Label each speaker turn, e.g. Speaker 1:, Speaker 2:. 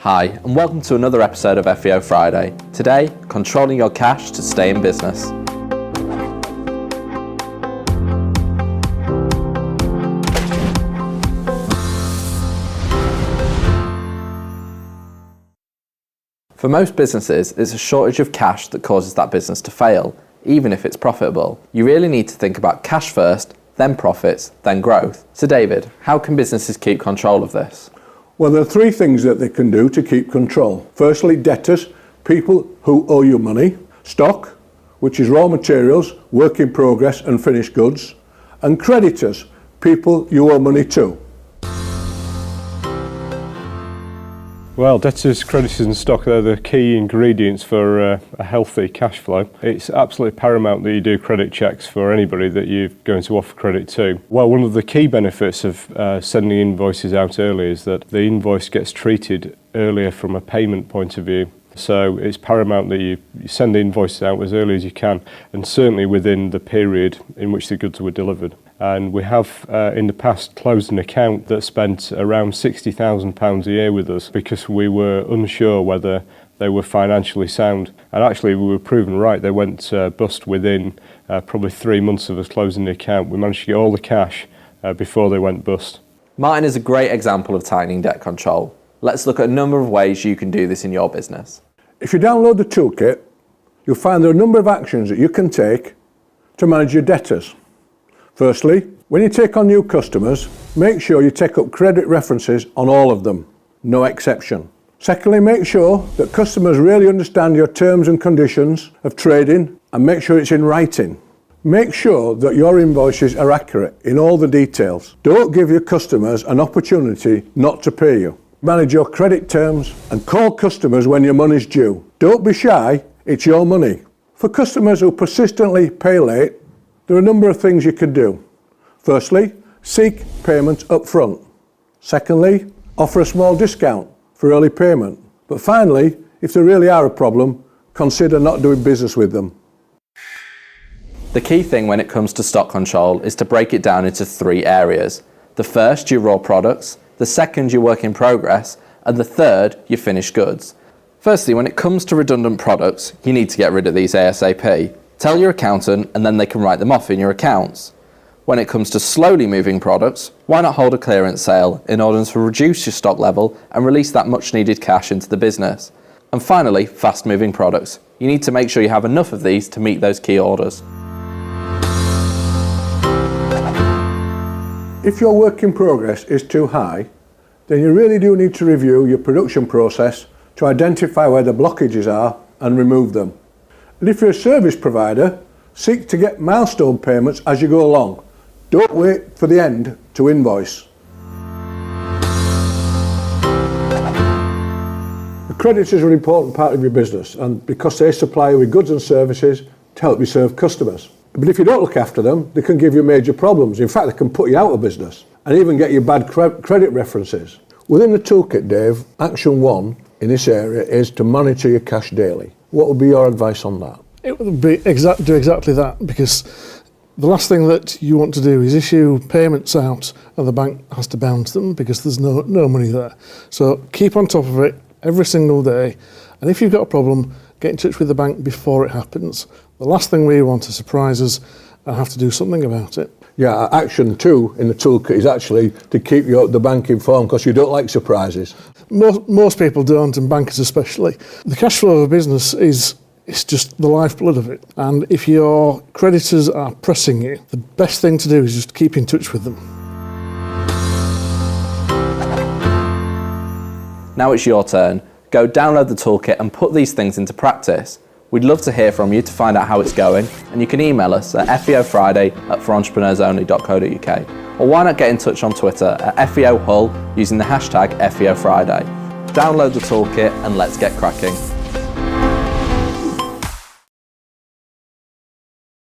Speaker 1: Hi, and welcome to another episode of FEO Friday. Today, controlling your cash to stay in business. For most businesses, it's a shortage of cash that causes that business to fail, even if it's profitable. You really need to think about cash first, then profits, then growth. So David, how can businesses keep control of this?
Speaker 2: Well, there are three things that they can do to keep control. Firstly, debtors, people who owe you money. Stock, which is raw materials, work in progress and finished goods. And creditors, people you owe money to.
Speaker 3: Well, debtors, creditors and stock, they're the key ingredients for a healthy cash flow. It's absolutely paramount that you do credit checks for anybody that you're going to offer credit to. Well, one of the key benefits of sending invoices out early is that the invoice gets treated earlier from a payment point of view. So it's paramount that you send the invoices out as early as you can, and certainly within the period in which the goods were delivered. And we have in the past closed an account that spent around £60,000 a year with us because we were unsure whether they were financially sound. And actually we were proven right. They went bust within probably 3 months of us closing the account. We managed to get all the cash before they went bust.
Speaker 1: Martin is a great example of tightening debt control. Let's look at a number of ways you can do this in your business.
Speaker 2: If you download the toolkit, you'll find there are a number of actions that you can take to manage your debtors. Firstly, when you take on new customers, make sure you take up credit references on all of them, no exception. Secondly, make sure that customers really understand your terms and conditions of trading and make sure it's in writing. Make sure that your invoices are accurate in all the details. Don't give your customers an opportunity not to pay you. Manage your credit terms and call customers when your money's due. Don't be shy, it's your money. For customers who persistently pay late, there are a number of things you could do. Firstly, seek payment up front. Secondly, offer a small discount for early payment. But finally, if they really are a problem, consider not doing business with them.
Speaker 1: The key thing when it comes to stock control is to break it down into three areas. The first, your raw products. The second, your work in progress. And the third, your finished goods. Firstly, when it comes to redundant products, you need to get rid of these ASAP. Tell your accountant and then they can write them off in your accounts. When it comes to slowly moving products, why not hold a clearance sale in order to reduce your stock level and release that much needed cash into the business? And finally, fast moving products. You need to make sure you have enough of these to meet those key orders.
Speaker 2: If your work in progress is too high, then you really do need to review your production process to identify where the blockages are and remove them. And if you're a service provider, seek to get milestone payments as you go along. Don't wait for the end to invoice. The creditors are an important part of your business, and because they supply you with goods and services to help you serve customers. But if you don't look after them, they can give you major problems. In fact, they can put you out of business and even get you bad credit references. Within the toolkit, Dave, action 1 in this area is to monitor your cash daily. What would be your advice on that?
Speaker 4: It would be do exactly that, because the last thing that you want to do is issue payments out and the bank has to bounce them because there's no money there. So keep on top of it every single day, and if you've got a problem, get in touch with the bank before it happens. The last thing we want are surprises and have to do something about it.
Speaker 2: Yeah, action 2 in the toolkit is actually to keep the bank informed, because you don't like surprises.
Speaker 4: Most people don't, and bankers especially. The cash flow of a business is just the lifeblood of it. And if your creditors are pressing you, the best thing to do is just keep in touch with them.
Speaker 1: Now it's your turn. Go download the toolkit and put these things into practice. We'd love to hear from you to find out how it's going, and you can email us at feofriday@forentrepreneursonly.co.uk, or why not get in touch on Twitter at FEO Hull using the hashtag FEO Friday. Download the toolkit and let's get cracking.